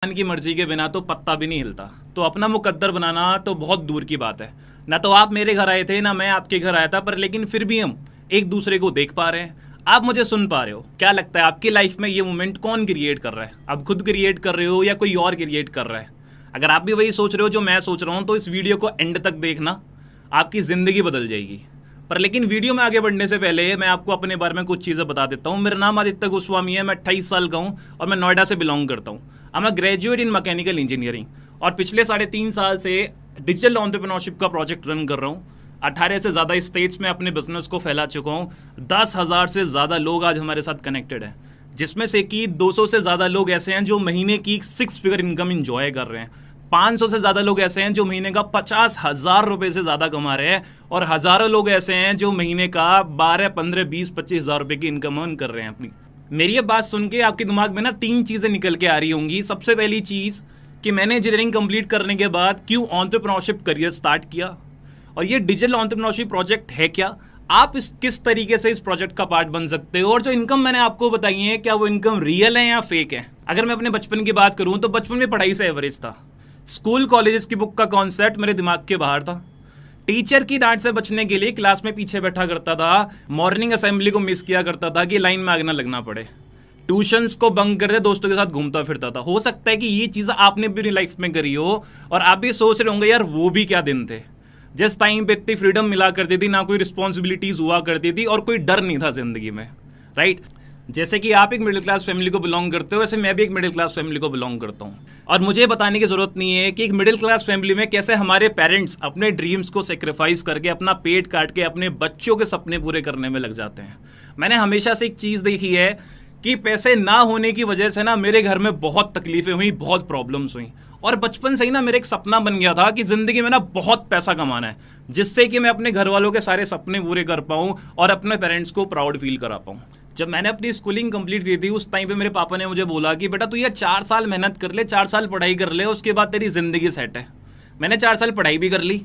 भगवान की मर्जी के बिना तो पत्ता भी नहीं हिलता, तो अपना मुकद्दर बनाना तो बहुत दूर की बात है। ना तो आप मेरे घर आए थे ना मैं आपके घर आया था, पर लेकिन फिर भी हम एक दूसरे को देख पा रहे हैं, आप मुझे सुन पा रहे हो। क्या लगता है आपकी लाइफ में ये मोमेंट कौन क्रिएट कर रहा है? आप खुद क्रिएट कर रहे हो या कोई और क्रिएट कर रहा है? अगर आप भी वही सोच रहे हो जो मैं सोच रहा हूँ तो इस वीडियो को एंड तक देखना, आपकी ज़िंदगी बदल जाएगी। पर लेकिन वीडियो में आगे बढ़ने से पहले मैं आपको अपने बारे में कुछ चीज़ें बता देता हूँ। मेरा नाम आदित्य गोस्वामी है, मैं 28 साल का हूँ और मैं नोएडा से बिलोंग करता हूँ। I am graduate in mechanical engineering और पिछले 3.5 साल से डिजिटल एंटरप्रेन्योरशिप का प्रोजेक्ट रन कर रहा हूँ। 18 से ज़्यादा स्टेट्स में अपने बिजनेस को फैला चुका हूँ। 10,000 से ज़्यादा लोग आज हमारे साथ कनेक्टेड हैं, जिसमें से कि 200 से ज़्यादा लोग ऐसे हैं जो महीने की 6 फिगर इनकम इंजॉय कर रहे हैं। 500 से ज़्यादा लोग ऐसे हैं जो महीने का 50,000 रुपये से ज़्यादा कमा रहे हैं और हज़ारों लोग ऐसे हैं जो महीने का 12, 15, 20, 25,000 रुपये की इनकम अर्न कर रहे हैं अपनी। मेरी ये बात सुन के आपके दिमाग में ना 3 चीज़ें निकल के आ रही होंगी। सबसे पहली चीज़ कि मैंने इंजीनियरिंग कंप्लीट करने के बाद क्यों एंटरप्रेन्योरशिप करियर स्टार्ट किया, और ये डिजिटल एंटरप्रेन्योरशिप प्रोजेक्ट है क्या, आप किस तरीके से इस प्रोजेक्ट का पार्ट बन सकते हो, और जो इनकम मैंने आपको बताई है क्या वो इनकम रियल है या फेक है। अगर मैं अपने बचपन की बात करूँ तो बचपन में पढ़ाई से एवरेज था। स्कूल कॉलेजेस की बुक का कॉन्सेप्ट मेरे दिमाग के बाहर था। टीचर की डांट से बचने के लिए क्लास में पीछे बैठा करता था। मॉर्निंग असेंबली को मिस किया करता था कि लाइन में आगे ना लगना पड़े। ट्यूशंस को बंक करते दोस्तों के साथ घूमता फिरता था। हो सकता है कि ये चीज़ आपने भी अपनी लाइफ में करी हो और आप भी सोच रहे होंगे यार वो भी क्या दिन थे जिस टाइम पे इतनी फ्रीडम मिला करती थी, ना कोई रिस्पॉन्सिबिलिटीज़ हुआ करती थी और कोई डर नहीं था ज़िंदगी में, राइट। जैसे कि आप एक मिडिल क्लास फैमिली को बिलोंग करते हो, वैसे मैं भी एक मिडिल क्लास फैमिली को बिलोंग करता हूँ। और मुझे बताने की ज़रूरत नहीं है कि एक मिडिल क्लास फैमिली में कैसे हमारे पेरेंट्स अपने ड्रीम्स को सेक्रीफाइस करके, अपना पेट काट के अपने बच्चों के सपने पूरे करने में लग जाते हैं। मैंने हमेशा से एक चीज़ देखी है कि पैसे ना होने की वजह से ना मेरे घर में बहुत तकलीफें हुई, बहुत प्रॉब्लम्स हुई, और बचपन से ही ना मेरा एक सपना बन गया था कि ज़िंदगी में ना बहुत पैसा कमाना है, जिससे कि मैं अपने घर वालों के सारे सपने पूरे कर पाऊँ और अपने पेरेंट्स को प्राउड फील करा पाऊँ। जब मैंने अपनी स्कूलिंग कंप्लीट की थी उस टाइम पे मेरे पापा ने मुझे बोला कि बेटा तू ये 4 साल मेहनत कर ले, 4 साल पढ़ाई कर ले, उसके बाद तेरी ज़िंदगी सेट है। मैंने 4 साल पढ़ाई भी कर ली,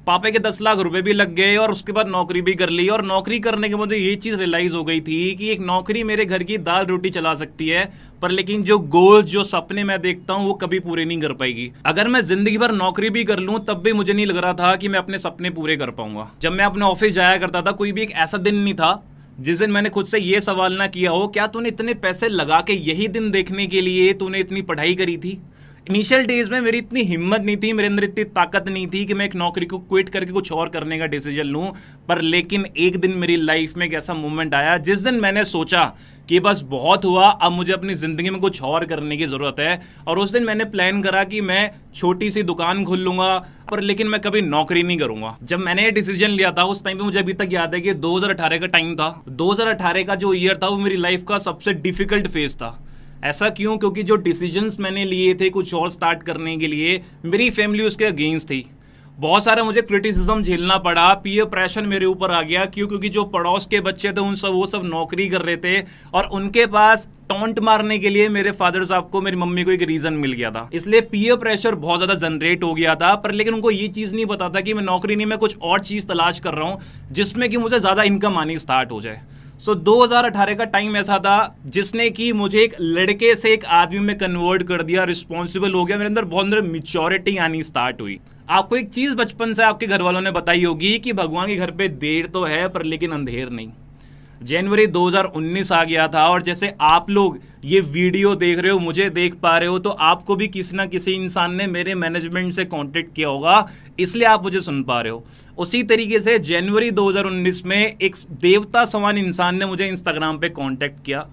पापा के 10 लाख रुपए भी लग गए और उसके बाद नौकरी भी कर ली। और नौकरी करने के बाद ये चीज़ रियलाइज़ हो गई थी कि एक नौकरी मेरे घर की दाल रोटी चला सकती है, पर लेकिन जो गोल्स, जो सपने मैं देखता हूँ वो कभी पूरे नहीं कर पाएगी। अगर मैं ज़िंदगी भर नौकरी भी कर लूँ तब भी मुझे नहीं लग रहा था कि मैं अपने सपने पूरे कर पाऊंगा। जब मैं अपने ऑफिस जाया करता था, कोई भी एक ऐसा दिन नहीं था जिस दिन मैंने खुद से ये सवाल ना किया हो क्या तूने इतने पैसे लगा के यही दिन देखने के लिए तूने इतनी पढ़ाई करी थी। इनिशियल डेज में मेरी इतनी हिम्मत नहीं थी, मेरे अंदर इतनी ताकत नहीं थी कि मैं एक नौकरी को क्विट करके कुछ और करने का डिसीजन लूं। पर लेकिन एक दिन मेरी लाइफ में एक ऐसा मोमेंट आया जिस दिन मैंने सोचा कि बस बहुत हुआ, अब मुझे अपनी ज़िंदगी में कुछ और करने की ज़रूरत है। और उस दिन मैंने प्लान करा कि मैं छोटी सी दुकान खोल लूँगा, पर लेकिन मैं कभी नौकरी नहीं करूँगा। जब मैंने ये डिसीजन लिया था उस टाइम पे मुझे अभी तक याद है कि 2018 का टाइम था। 2018 का जो ईयर था वो मेरी लाइफ का सबसे डिफ़िकल्ट फेज़ था। ऐसा क्यों? क्योंकि जो डिसीजंस मैंने लिए थे कुछ और स्टार्ट करने के लिए, मेरी फैमिली उसके अगेंस्ट थी। बहुत सारा मुझे क्रिटिसिज्म झेलना पड़ा, पीयर प्रेशर मेरे ऊपर आ गया। क्यों? क्योंकि जो पड़ोस के बच्चे थे वो सब नौकरी कर रहे थे और उनके पास टॉन्ट मारने के लिए मेरे फादर साहब को, मेरी मम्मी को एक रीज़न मिल गया था। इसलिए पीयर प्रेशर बहुत ज़्यादा जनरेट हो गया था। पर लेकिन उनको ये चीज़ नहीं पता था कि मैं नौकरी नहीं, मैं कुछ और चीज़ तलाश कर रहा हूँ जिसमें कि मुझे ज़्यादा इनकम आनी स्टार्ट हो जाए। 2018 का टाइम ऐसा था जिसने कि मुझे एक लड़के से एक आदमी में कन्वर्ट कर दिया, रिस्पॉन्सिबल हो गया, मेरे अंदर बहुत अंदर मैच्योरिटी आनी स्टार्ट हुई। आपको एक चीज़ बचपन से आपके घर वालों ने बताई होगी कि भगवान के घर पे देर तो है पर लेकिन अंधेर नहीं। जनवरी 2019 आ गया था और जैसे आप लोग ये वीडियो देख रहे हो, मुझे देख पा रहे हो, तो आपको भी किसी ना किसी इंसान ने मेरे मैनेजमेंट से कांटेक्ट किया होगा, इसलिए आप मुझे सुन पा रहे हो। उसी तरीके से जनवरी 2019 में एक देवता समान इंसान ने मुझे इंस्टाग्राम पे कांटेक्ट किया।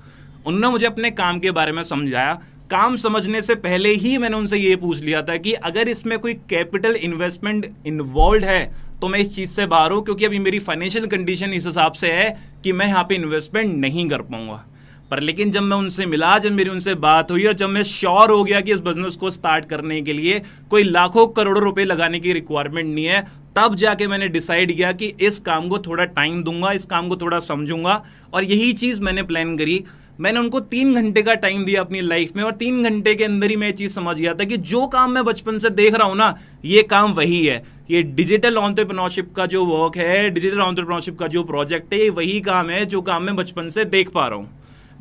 उन्होंने मुझे अपने काम के बारे में समझाया। काम समझने से पहले ही मैंने उनसे ये पूछ लिया था कि अगर इसमें कोई कैपिटल इन्वेस्टमेंट इन्वॉल्व है तो मैं इस चीज़ से बाहर हूँ, क्योंकि अभी मेरी फाइनेंशियल कंडीशन इस हिसाब से है कि मैं यहाँ पे इन्वेस्टमेंट नहीं कर पाऊंगा। पर लेकिन जब मैं उनसे मिला, जब मेरी उनसे बात हुई और जब मैं श्योर हो गया कि इस बिजनेस को स्टार्ट करने के लिए कोई लाखों करोड़ों रुपए लगाने की रिक्वायरमेंट नहीं है, तब जाके मैंने डिसाइड किया कि इस काम को थोड़ा टाइम दूंगा, इस काम को थोड़ा समझूंगा। और यही चीज़ मैंने प्लान करी। मैंने उनको 3 घंटे का टाइम दिया अपनी लाइफ में और 3 घंटे के अंदर ही मैं ये चीज़ समझ गया था कि जो काम मैं बचपन से देख रहा हूँ ना, ये काम वही है। ये डिजिटल एंटरप्रेन्योरशिप का जो वर्क है, डिजिटल एंटरप्रेन्योरशिप का जो प्रोजेक्ट है, ये वही काम है जो काम मैं बचपन से देख पा रहा हूँ।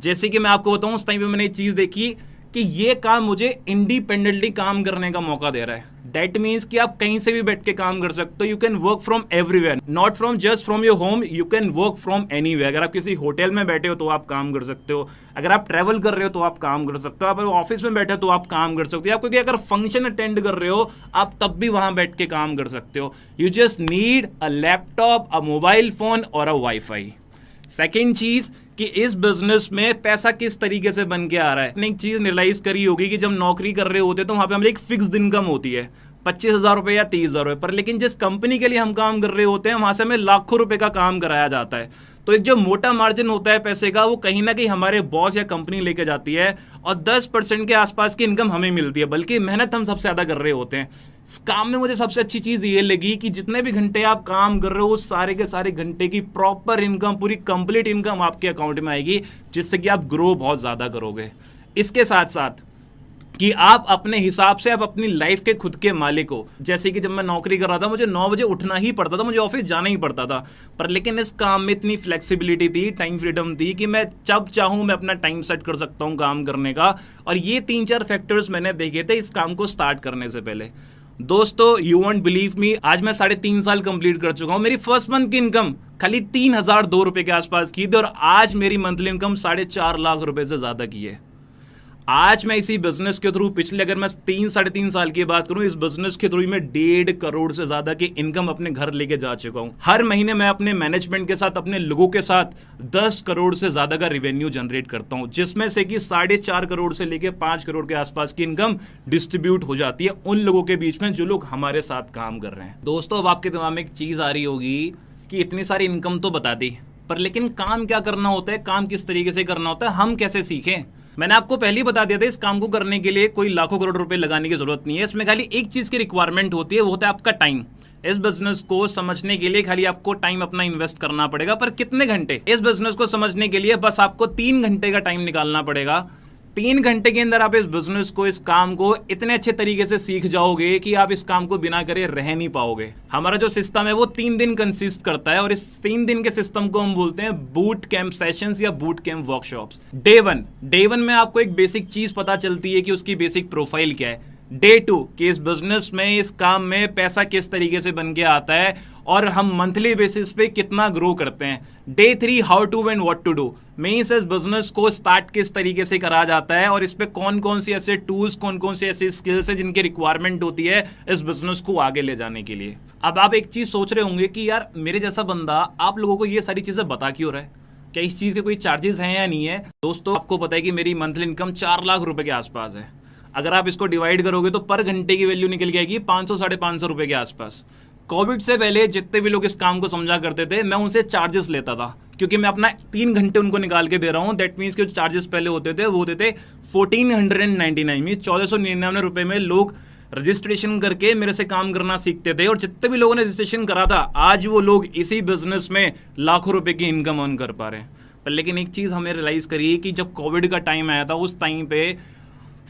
जैसे कि मैं आपको बताऊँ, उस टाइम पे मैंने एक चीज़ देखी कि ये काम मुझे इंडिपेंडेंटली काम करने का मौका दे रहा है। दैट मीन्स कि आप कहीं से भी बैठ के काम कर सकते हो। You can work from everywhere, not from just from your home, you can work from anywhere. अगर आप किसी होटल में बैठे हो तो आप काम कर सकते हो, अगर आप ट्रैवल कर रहे हो तो आप काम कर सकते हो, आप ऑफिस में बैठे हो तो आप काम कर सकते हो, आप कोई अगर फंक्शन अटेंड कर रहे हो आप तब भी वहां बैठ के काम कर सकते हो। You just need a laptop, a mobile phone और अ वाईफाई। सेकेंड चीज कि इस बिजनेस में पैसा किस तरीके से बन के आ रहा है। आपने एक चीज रियलाइज करी होगी कि जब नौकरी कर रहे होते तो वहां पे हमें एक फिक्स्ड इनकम होती है 25,000 रुपए या 30,000 रुपए पर, लेकिन जिस कंपनी के लिए हम काम कर रहे होते हैं वहां से हमें लाखों रुपए का काम कराया जाता है। तो एक जो मोटा मार्जिन होता है पैसे का वो कहीं ना कहीं हमारे बॉस या कंपनी लेके जाती है और 10% के आसपास की इनकम हमें मिलती है, बल्कि मेहनत हम सबसे ज्यादा कर रहे होते हैं। इस काम में मुझे सबसे अच्छी चीज ये लगी कि जितने भी घंटे आप काम कर रहे हो उस सारे के सारे घंटे की प्रॉपर इनकम, पूरी कंप्लीट इनकम आपके अकाउंट में आएगी, जिससे कि आप ग्रो बहुत ज्यादा करोगे। इसके साथ साथ कि आप अपने हिसाब से आप अपनी लाइफ के खुद के मालिक हो। जैसे कि जब मैं नौकरी कर रहा था मुझे 9 बजे उठना ही पड़ता था, मुझे ऑफिस जाना ही पड़ता था, पर लेकिन इस काम में इतनी फ्लेक्सिबिलिटी थी, टाइम फ्रीडम थी कि मैं जब चाहूं मैं अपना टाइम सेट कर सकता हूं काम करने का। और ये 3-4 फैक्टर्स मैंने देखे थे इस काम को स्टार्ट करने से पहले। दोस्तों यू वॉन्ट बिलीव मी, आज मैं 3.5 साल कंप्लीट कर चुका हूं। मेरी फर्स्ट मंथ की इनकम खाली 3,002 रुपए के आसपास की थी और आज मेरी मंथली इनकम 4.5 लाख रुपए से ज्यादा की है। आज मैं इसी बिजनेस के थ्रू पिछले अगर मैं 3-3.5 साल की बात करूं, इस बिजनेस के थ्रू मैं 1.5 करोड़ से ज्यादा की इनकम अपने घर लेके जा चुका हूं। हर महीने मैं अपने मैनेजमेंट के साथ, अपने लोगों के साथ 10 करोड़ से ज्यादा का रेवेन्यू जनरेट करता हूं, जिसमें से कि 4.5 करोड़ से लेके 5 करोड़ के आसपास की इनकम डिस्ट्रीब्यूट हो जाती है उन लोगों के बीच में जो लोग हमारे साथ काम कर रहे हैं। दोस्तों अब आपके दिमाग में एक चीज आ रही होगी कि इतनी सारी इनकम तो बता दी, पर लेकिन काम क्या करना होता है, काम किस तरीके से करना होता है, हम कैसे सीखें। मैंने आपको पहले ही बता दिया था इस काम को करने के लिए कोई लाखों करोड़ रुपए लगाने की जरूरत नहीं है। इसमें खाली एक चीज की रिक्वायरमेंट होती है, वो होता है आपका टाइम। इस बिजनेस को समझने के लिए खाली आपको टाइम अपना इन्वेस्ट करना पड़ेगा। पर कितने घंटे? इस बिजनेस को समझने के लिए बस आपको 3 घंटे का टाइम निकालना पड़ेगा। 3 घंटे के अंदर आप इस बिजनेस को, इस काम को इतने अच्छे तरीके से सीख जाओगे कि आप इस काम को बिना करे रह नहीं पाओगे। हमारा जो सिस्टम है वो 3 दिन कंसिस्ट करता है और इस 3 दिन के सिस्टम को हम बोलते हैं बूट कैंप सेशंस या boot camp workshops. Day one में आपको एक बेसिक चीज पता चलती है कि उसकी बेसिक प्रोफाइल क्या है। डे 2 कि इस बिजनेस में, इस काम में पैसा किस तरीके से बन के आता है और हम मंथली बेसिस पे कितना ग्रो करते हैं। Day 3 how to and what to do, means इस बिजनेस को स्टार्ट किस तरीके से करा जाता है और इस पे कौन कौन सी ऐसे टूल्स, कौन कौन सी ऐसी स्किल्स है जिनकी रिक्वायरमेंट होती है इस बिजनेस को आगे ले जाने के लिए। अब आप एक चीज सोच रहे होंगे कि यार मेरे जैसा बंदा आप लोगों को ये सारी चीजें बता क्यों रहा है, क्या इस चीज के कोई चार्जेस हैं या नहीं है। दोस्तों आपको पता है कि मेरी मंथली इनकम 4 लाख रुपए के आसपास है। अगर आप इसको डिवाइड करोगे तो पर घंटे की वैल्यू निकल जाएगी 500-550 रुपए के आसपास। कोविड से पहले जितने भी लोग इस काम को समझा करते थे मैं उनसे चार्जेस लेता था, क्योंकि मैं अपना 3 घंटे उनको निकाल के दे रहा हूं। दैट मीन्स के जो चार्जेस पहले होते थे वो होते थे 1499 मीन 1499 रुपए में लोग रजिस्ट्रेशन करके मेरे से काम करना सीखते थे। और जितने भी लोगों ने रजिस्ट्रेशन करा था आज वो लोग इसी बिजनेस में लाखों रुपए की इनकम अर्न कर पा रहे हैं। पर लेकिन एक चीज़ हमें रियलाइज़ करी कि जब कोविड का टाइम आया था उस टाइम पे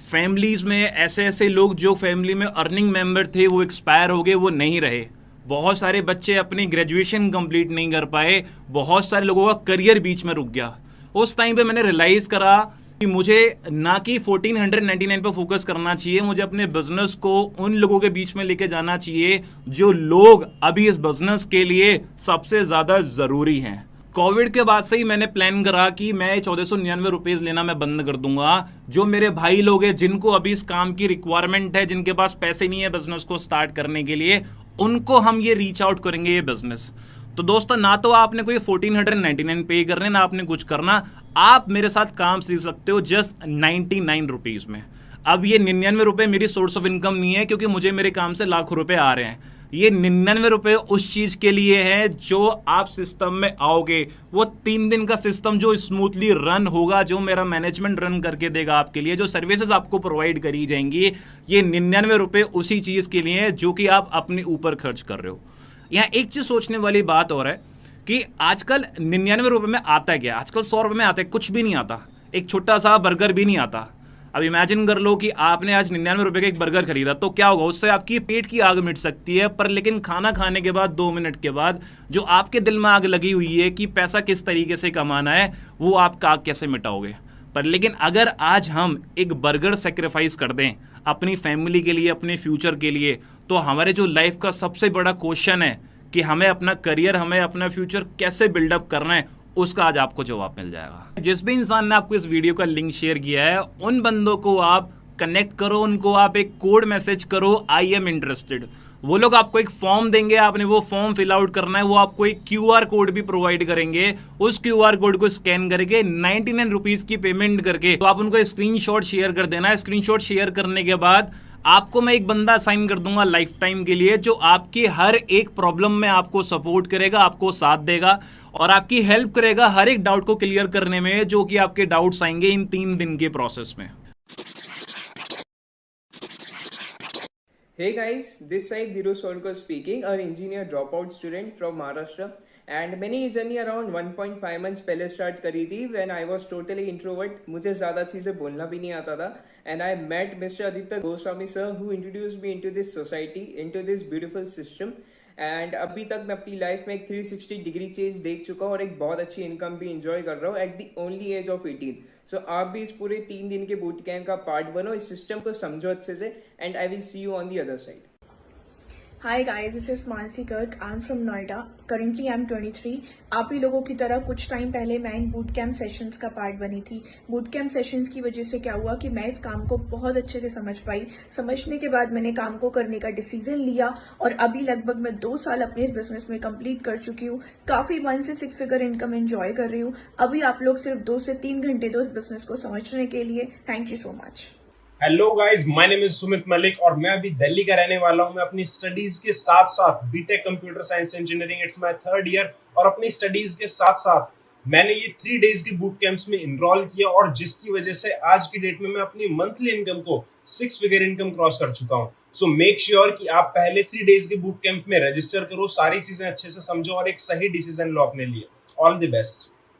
फैमिलीज़ में ऐसे ऐसे लोग जो फैमिली में अर्निंग मेंबर थे वो एक्सपायर हो गए, वो नहीं रहे। बहुत सारे बच्चे अपनी ग्रेजुएशन कंप्लीट नहीं कर पाए, बहुत सारे लोगों का करियर बीच में रुक गया। उस टाइम पे मैंने रियलाइज़ करा कि मुझे ना कि 1499 पे फोकस करना चाहिए, मुझे अपने बिजनेस को उन लोगों के बीच में लेके जाना चाहिए जो लोग अभी इस बिजनेस के लिए सबसे ज़्यादा ज़रूरी हैं। कोविड के बाद से ही मैंने प्लान करा कि मैं 1499 रुपीज़ लेना मैं बंद कर दूंगा। जो मेरे भाई लोग हैं जिनको अभी इस काम की रिक्वायरमेंट है, जिनके पास पैसे नहीं है बिजनेस को स्टार्ट करने के लिए, उनको हम ये रीच आउट करेंगे ये बिजनेस। तो दोस्तों ना तो आपने कोई 1499 पे करने, ना आपने कुछ करना, आप मेरे साथ काम सीख सकते हो जस्ट 99 रुपीज़ में। अब ये 99 रुपये मेरी सोर्स ऑफ इनकम नहीं है, क्योंकि मुझे मेरे काम से लाखों रुपए आ रहे हैं। ये 99 रुपये उस चीज़ के लिए है जो आप सिस्टम में आओगे, वो 3 दिन का सिस्टम जो स्मूथली रन होगा, जो मेरा मैनेजमेंट रन करके देगा आपके लिए, जो सर्विसेज आपको प्रोवाइड करी जाएंगी, ये 99 रुपये उसी चीज़ के लिए है जो कि आप अपने ऊपर खर्च कर रहे हो। यहाँ एक चीज़ सोचने वाली बात और है कि आजकल 99 रुपये में आता है क्या? आजकल 100 रुपये में आता है, कुछ भी नहीं आता, एक छोटा सा बर्गर भी नहीं आता। अब इमेजिन कर लो कि आपने आज 99 रुपये का एक बर्गर खरीदा, तो क्या होगा, उससे आपकी पेट की आग मिट सकती है, पर लेकिन खाना खाने के बाद 2 मिनट के बाद जो आपके दिल में आग लगी हुई है कि पैसा किस तरीके से कमाना है, वो आपका आग कैसे मिटाओगे। पर लेकिन अगर आज हम एक बर्गर सेक्रीफाइस कर दें अपनी फैमिली के लिए, अपने फ्यूचर के लिए, तो हमारे जो लाइफ का सबसे बड़ा क्वेश्चन है कि हमें अपना करियर, हमें अपना फ्यूचर कैसे बिल्डअप करना है, उसका आज आपको जवाब मिल जाएगा। जिस भी इंसान ने आपको इस वीडियो का लिंक शेयर किया है, उन बंदों को आप कनेक्ट करो, उनको आप एक कोड मैसेज करो, आई एम इंटरेस्टेड। वो लोग आपको एक फॉर्म देंगे, आपने वो फॉर्म फिल आउट करना है, वो आपको एक क्यूआर कोड भी प्रोवाइड करेंगे। उस क्यूआर कोड को स्कैन करके 99 रुपीज़ की पेमेंट करके तो आप उनको स्क्रीनशॉट शेयर कर देना है। स्क्रीनशॉट शेयर करने के बाद आपको मैं एक बंदा असाइन कर दूंगा लाइफ टाइम के लिए, जो आपकी हर एक प्रॉब्लम में आपको सपोर्ट करेगा, आपको साथ देगा और आपकी हेल्प करेगा हर एक डाउट को क्लियर करने में, जो कि आपके डाउट्स आएंगे इन 3 दिन के प्रोसेस में। Hey guys, this side Dhiru Solkar speaking, an engineer dropout student from Maharashtra, and मैंने ये जर्नी अराउंड 1.5 मंथ्स पहले स्टार्ट करी थी when I was totally introvert. मुझे ज़्यादा चीज़ें बोलना भी नहीं आता था, and I met mister Aditya Goswami sir who introduce me into this society, into this beautiful system. And अभी तक मैं अपनी लाइफ में एक 360 डिग्री चेंज देख चुका हूँ और एक बहुत अच्छी इनकम भी इंजॉय कर रहा हूँ at the only age of 18। So आप भी इस पूरे 3 दिन के बूट कैंप का पार्ट बनो, इस सिस्टम को समझो अच्छे से, and I will see you on the other side. Hi guys, this is Mansi Garg. I'm from Noida. Currently I'm 23. आप ही लोगों की तरह कुछ टाइम पहले मैं इन बूट कैम्प सेशंस का पार्ट बनी थी। बूट कैम्प सेशंस की वजह से क्या हुआ कि मैं इस काम को बहुत अच्छे से समझ पाई। समझने के बाद मैंने काम को करने का डिसीजन लिया और अभी लगभग मैं 2 साल अपने इस बिजनेस में कंप्लीट कर चुकी हूँ। काफी 1 से 6 फिगर इनकम एंजॉय कर रही हूँ। अभी आप लोग सिर्फ 2 से 3 घंटे दो इस बिजनेस को समझने के लिए। Thank you so much. Hello guys, my name is Sumit Malik और मैं अभी दिल्ली का रहने वाला हूं। मैं अपनी स्टडीज के साथ साथ B Tech computer science engineering, it's my 3rd year, और अपनी स्टडीज के साथ साथ मैंने ये 3 डेज के बूट कैंप्स में इनरोल किया, और जिसकी वजह से आज की डेट में मैं अपनी मंथली इनकम को 6 फिगर इनकम क्रॉस कर चुका हूं। सो मेक श्योर कि आप पहले 3 डेज के बूट कैंप में रजिस्टर करो, सारी चीजें अच्छे से समझो और एक सही डिसीजन लो अपने लिए। All the best.